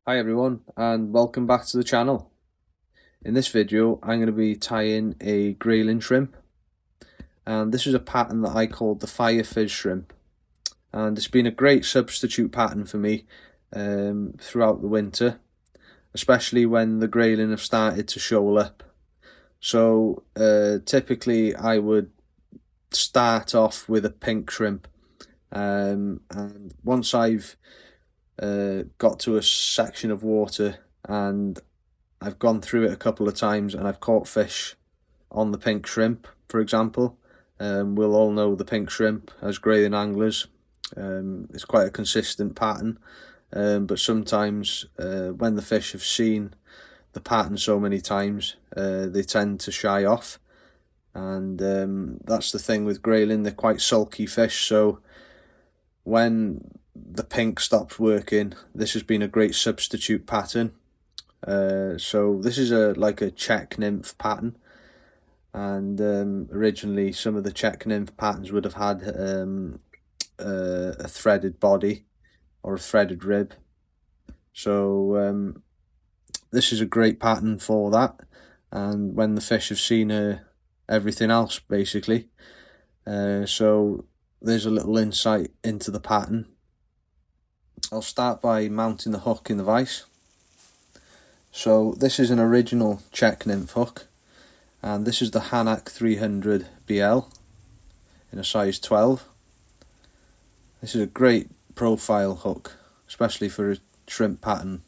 Hi everyone and welcome back to the channel. In this video I'm going to be tying a Grayling shrimp, and this is a pattern that I called the firefizz shrimp, and it's been a great substitute pattern for me throughout the winter, especially when the Grayling have started to shoal up. So typically I would start off with a pink shrimp, and once I've got to a section of water and I've gone through it a couple of times and I've caught fish on the pink shrimp, for example. We'll all know the pink shrimp as Grayling anglers. It's quite a consistent pattern, but sometimes when the fish have seen the pattern so many times, they tend to shy off. And that's the thing with Grayling, they're quite sulky fish, so when the pink stops working, this has been a great substitute pattern. So this is like a Czech nymph pattern, and originally some of the Czech nymph patterns would have had a threaded body or a threaded rib. So this is a great pattern for that, and when the fish have seen everything else basically. So there's a little insight into the pattern. I'll start by mounting the hook in the vise. So this is an original Czech nymph hook, and this is the Hanak 300 BL in a size 12. This is a great profile hook, especially for a shrimp pattern.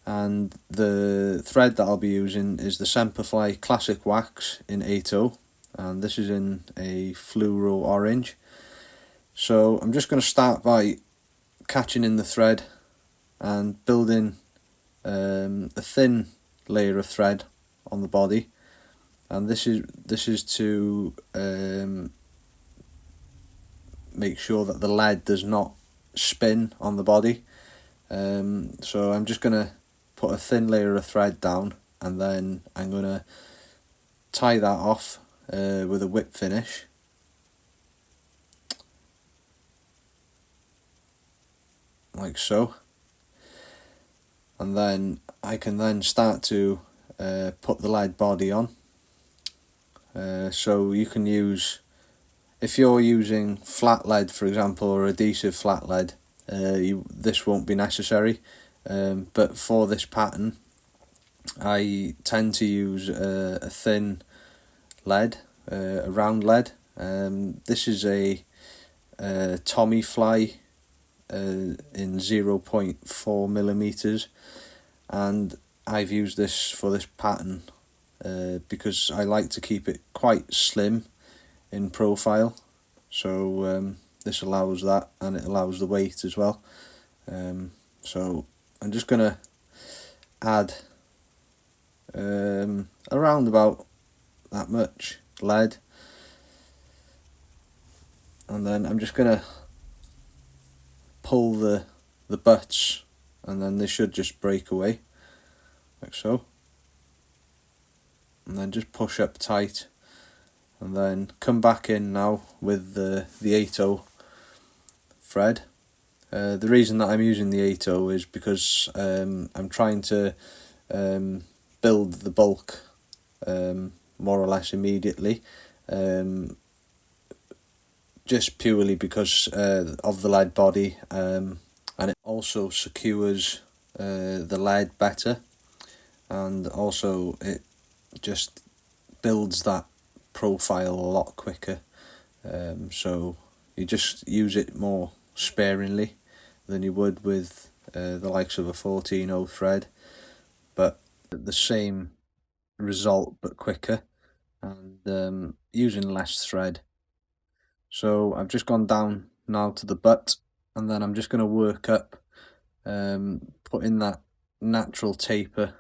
And the thread that I'll be using is the Semperfli Classic Wax in 8/0, and this is in a fluoro orange. So I'm just going to start by catching in the thread and building a thin layer of thread on the body, and this is to make sure that the lead does not spin on the body. So I'm just going to put a thin layer of thread down, and then I'm going to tie that off with a whip finish. Like so. And then I can then start to put the lead body on. So you can use, if you're using flat lead for example, or adhesive flat lead, this won't be necessary, but for this pattern I tend to use a thin lead, a round lead. This is a Tommy fly in 0.4 millimeters, and I've used this for this pattern because I like to keep it quite slim in profile, so this allows that, and it allows the weight as well. So I'm just going to add around about that much lead, and then I'm just going to pull the butts, and then they should just break away like so, and then just push up tight, and then come back in now with the 8/0 thread. The reason that I'm using the 8/0 is because I'm trying to build the bulk more or less immediately, just purely because of the lead body, and it also secures the lead better, and also it just builds that profile a lot quicker. So you just use it more sparingly than you would with the likes of a 14/0 thread, but the same result but quicker, and using less thread. So I've just gone down now to the butt, and then I'm just going to work up, putting that natural taper,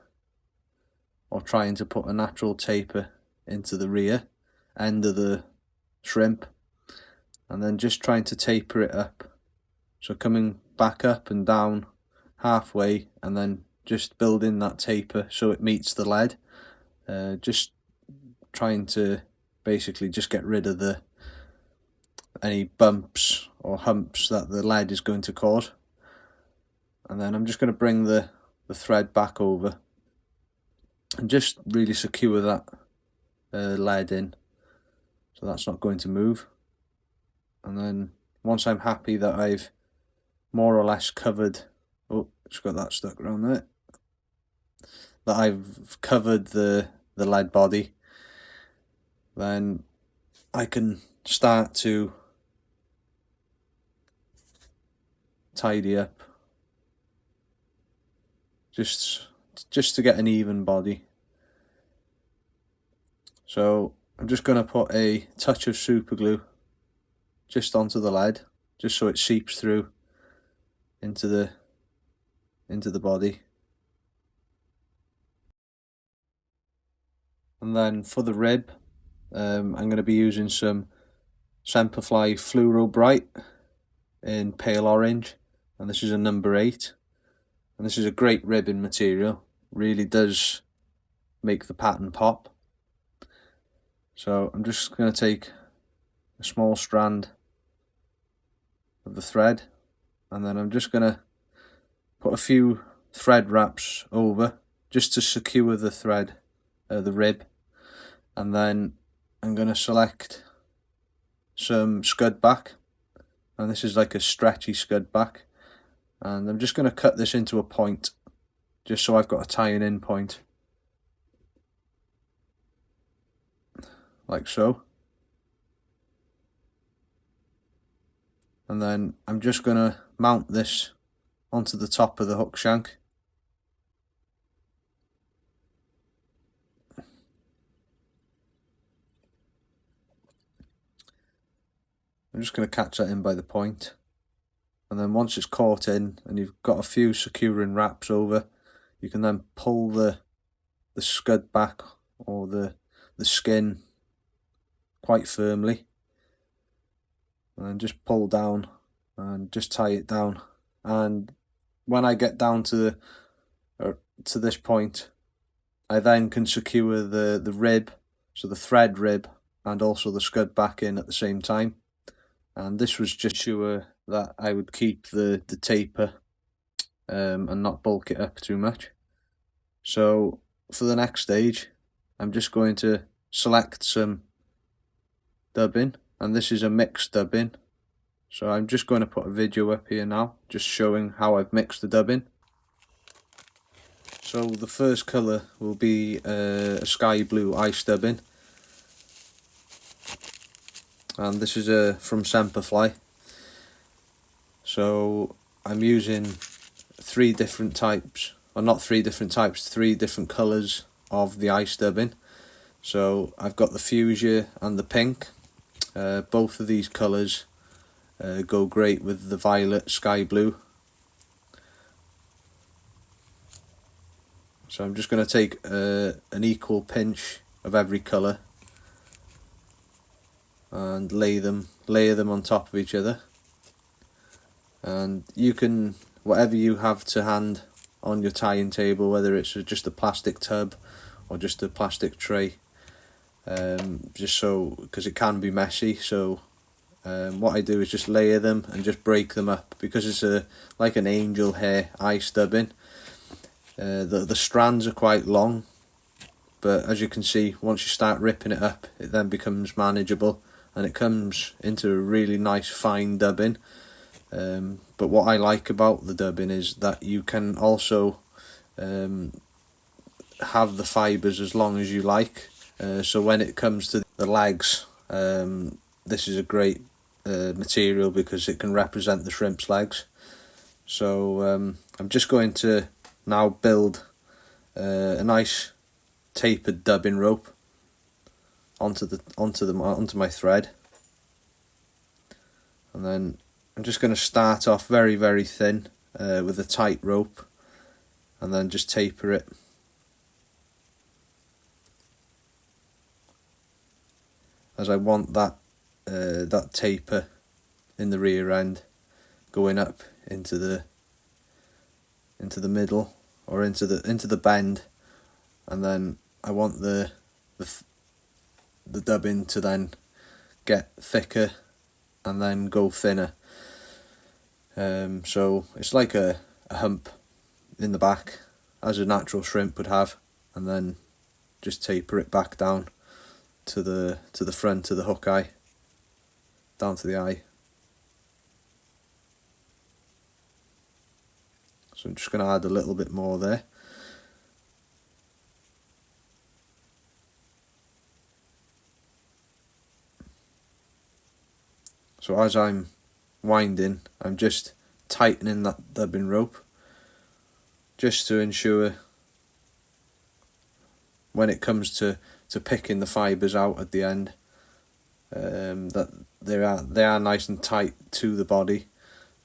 or trying to put a natural taper into the rear end of the shrimp, and then just trying to taper it up. So coming back up and down halfway, and then just building that taper so it meets the lead. Just trying to basically just get rid of any bumps or humps that the lead is going to cause. And then I'm just going to bring the the thread back over and just really secure that lead in, so that's not going to move. And then once I'm happy that I've more or less covered, oh, just got that stuck around there, that I've covered the lead body, then I can start to tidy up, just to get an even body. So I'm just going to put a touch of super glue just onto the lead, just so it seeps through into the body. And then for the rib, I'm going to be using some Semperfli Fluro Brite in pale orange, and this is a number 8, and this is a great ribbing material, really does make the pattern pop. So I'm just going to take a small strand of the thread, and then I'm just going to put a few thread wraps over just to secure the thread, the rib, and then I'm going to select some scud back, and this is like a stretchy scud back, and I'm just going to cut this into a point just so I've got a tying in point, like so. And then I'm just going to mount this onto the top of the hook shank. I'm just going to catch that in by the point, and then once it's caught in and you've got a few securing wraps over, you can then pull the scud back, or the skin, quite firmly, and then just pull down and just tie it down. And when I get down to this point, I then can secure the rib, so the thread rib, and also the scud back in at the same time. And this was just sure that I would keep the taper and not bulk it up too much. So for the next stage, I'm just going to select some dubbing, and this is a mixed dubbing. So I'm just going to put a video up here now, just showing how I've mixed the dubbing. So the first colour will be a sky blue ice dubbing, and this is from Semperfli. So I'm using three different colours of the ice dubbing. So I've got the fuchsia and the pink. Both of these colours go great with the violet sky blue. So I'm just going to take an equal pinch of every colour and layer them on top of each other. And you can, whatever you have to hand on your tying table, whether it's just a plastic tub or just a plastic tray, just so, because it can be messy, so what I do is just layer them and just break them up, because it's like an angel hair ice dubbing. The strands are quite long, but as you can see, once you start ripping it up, it then becomes manageable and it comes into a really nice fine dubbing. But what I like about the dubbing is that you can also have the fibres as long as you like. So when it comes to the legs, this is a great material because it can represent the shrimp's legs. So I'm just going to now build a nice tapered dubbing rope onto my thread, and then I'm just going to start off very, very thin with a tight rope, and then just taper it. As I want that taper in the rear end going up into the middle, or into the bend, and then I want the dubbing to then get thicker and then go thinner. So it's like a hump in the back, as a natural shrimp would have, and then just taper it back down to the front of the hook eye, down to the eye. So I'm just going to add a little bit more there. So as I'm winding, I'm just tightening that dubbing rope, just to ensure when it comes to picking the fibres out at the end, that they are nice and tight to the body.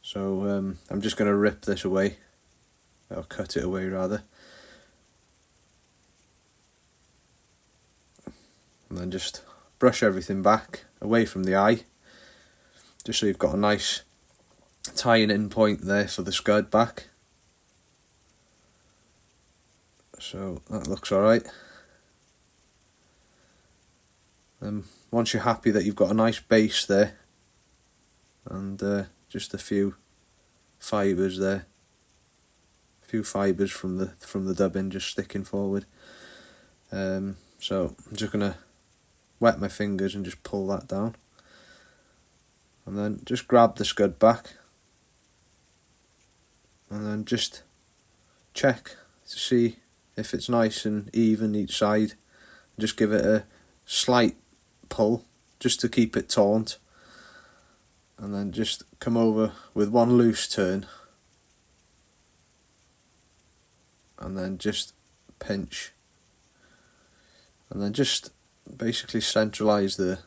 So I'm just going to rip this away, or cut it away rather, and then just brush everything back away from the eye, just so you've got a nice tying in point there for the scud back. So that looks alright. Once you're happy that you've got a nice base there, and just a few fibres there, a few fibres from the dubbing just sticking forward. So I'm just gonna wet my fingers and just pull that down, and then just grab the scud back, and then just check to see if it's nice and even each side. Just give it a slight pull just to keep it taut, and then just come over with one loose turn, and then just pinch, and then just basically centralise the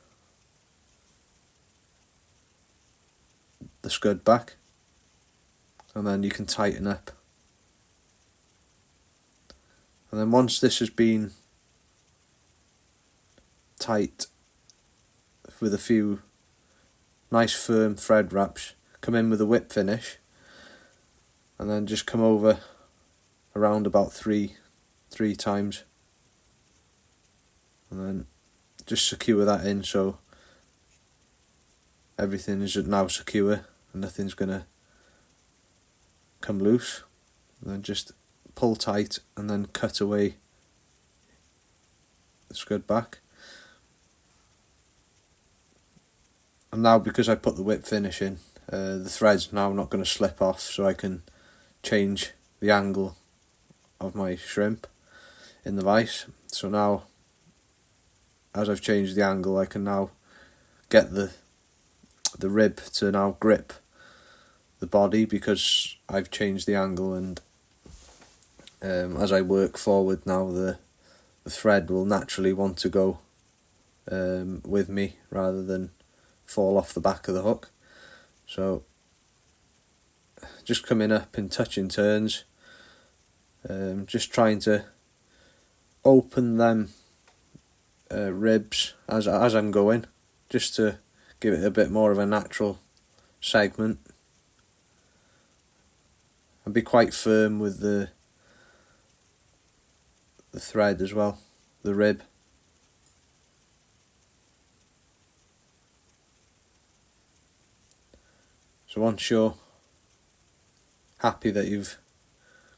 scud back, and then you can tighten up. And then once this has been tight with a few nice firm thread wraps, come in with a whip finish, and then just come over around about three times, and then just secure that in so everything is now secure and nothing's gonna come loose. And then just pull tight and then cut away the scud back. And now, because I put the whip finish in, the thread's now not going to slip off, so I can change the angle of my shrimp in the vise. So now, as I've changed the angle, I can now get the rib to now grip the body, because I've changed the angle, and as I work forward now, the thread will naturally want to go with me rather than fall off the back of the hook. So just coming up in touching turns, just trying to open them ribs as I'm going, just to give it a bit more of a natural segment, and be quite firm with the thread as well, the rib. So once you're happy that you've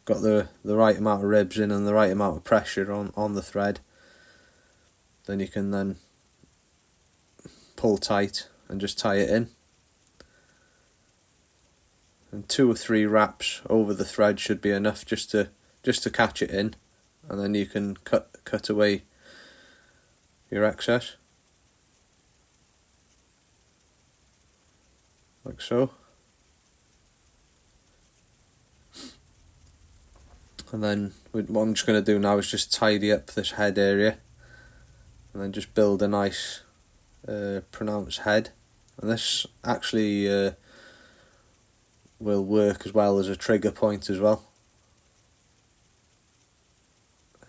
got the right amount of ribs in and the right amount of pressure on the thread, then you can then pull tight and just tie it in. And 2 or 3 wraps over the thread should be enough just to catch it in, and then you can cut away your excess, like so. And then what I'm just going to do now is just tidy up this head area, and then just build a nice pronounced head. And this actually will work as well as a trigger point as well,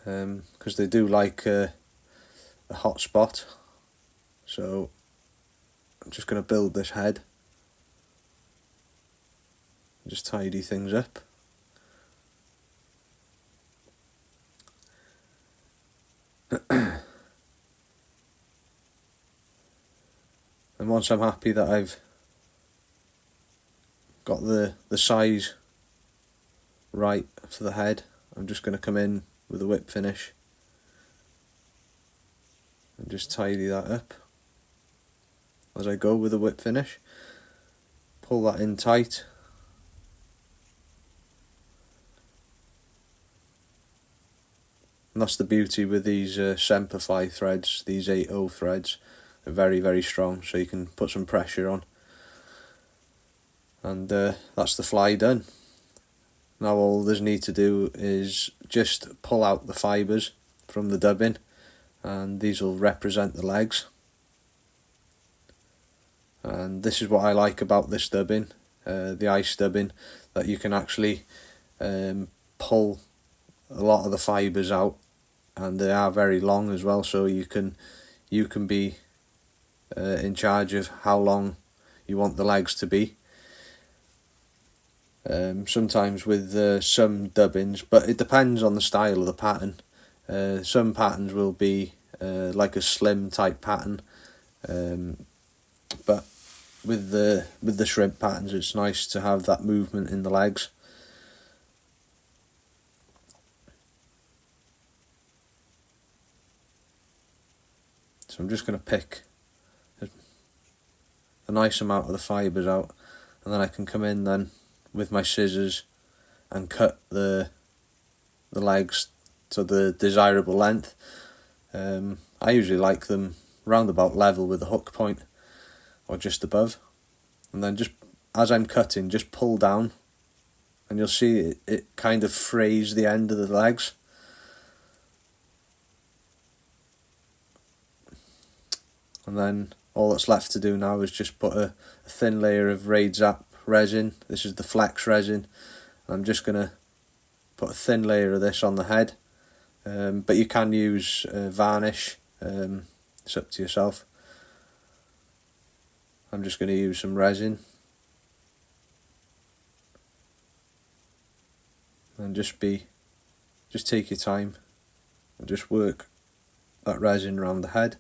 because they do like a hot spot. So I'm just going to build this head, just tidy things up. And once I'm happy that I've got the size right for the head, I'm just going to come in with a whip finish and just tidy that up as I go with a whip finish. Pull that in tight. And that's the beauty with these Semperfli threads, these 8/0 threads. They're very, very strong, so you can put some pressure on. And that's the fly done. Now all there's need to do is just pull out the fibres from the dubbing, and these will represent the legs. And this is what I like about this dubbing, the ice dubbing, that you can actually pull a lot of the fibres out, and they are very long as well, so you can be in charge of how long you want the legs to be. Sometimes with some dubbings, but it depends on the style of the pattern. Some patterns will be like a slim type pattern, but with the shrimp patterns, it's nice to have that movement in the legs. So I'm just going to pick a nice amount of the fibres out, and then I can come in then with my scissors and cut the legs to the desirable length. I usually like them round about level with the hook point, or just above, and then just as I'm cutting, just pull down, and you'll see it kind of frays the end of the legs. And then all that's left to do now is just put a thin layer of raidzap resin. This is the flex resin. I'm just going to put a thin layer of this on the head, but you can use varnish, it's up to yourself. I'm just going to use some resin and just take your time and just work that resin around the head.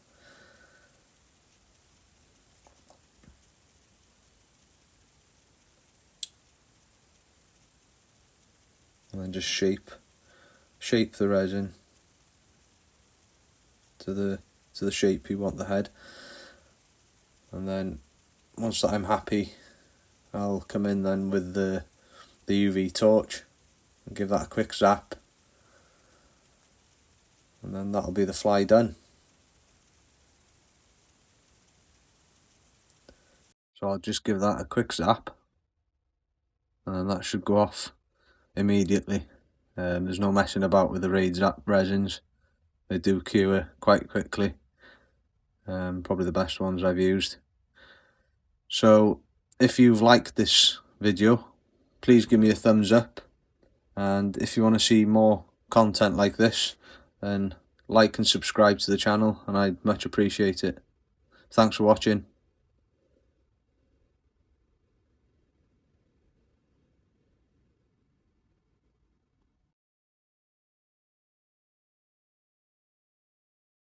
And then just shape the resin to the shape you want the head. And then once that I'm happy, I'll come in then with the UV torch and give that a quick zap, and then that'll be the fly done. So I'll just give that a quick zap, and then that should go off immediately. There's no messing about with the raidzap resins. They do cure quite quickly. Probably the best ones I've used. So if you've liked this video, please give me a thumbs up, and if you want to see more content like this, then like and subscribe to the channel, and I'd much appreciate it. Thanks for watching.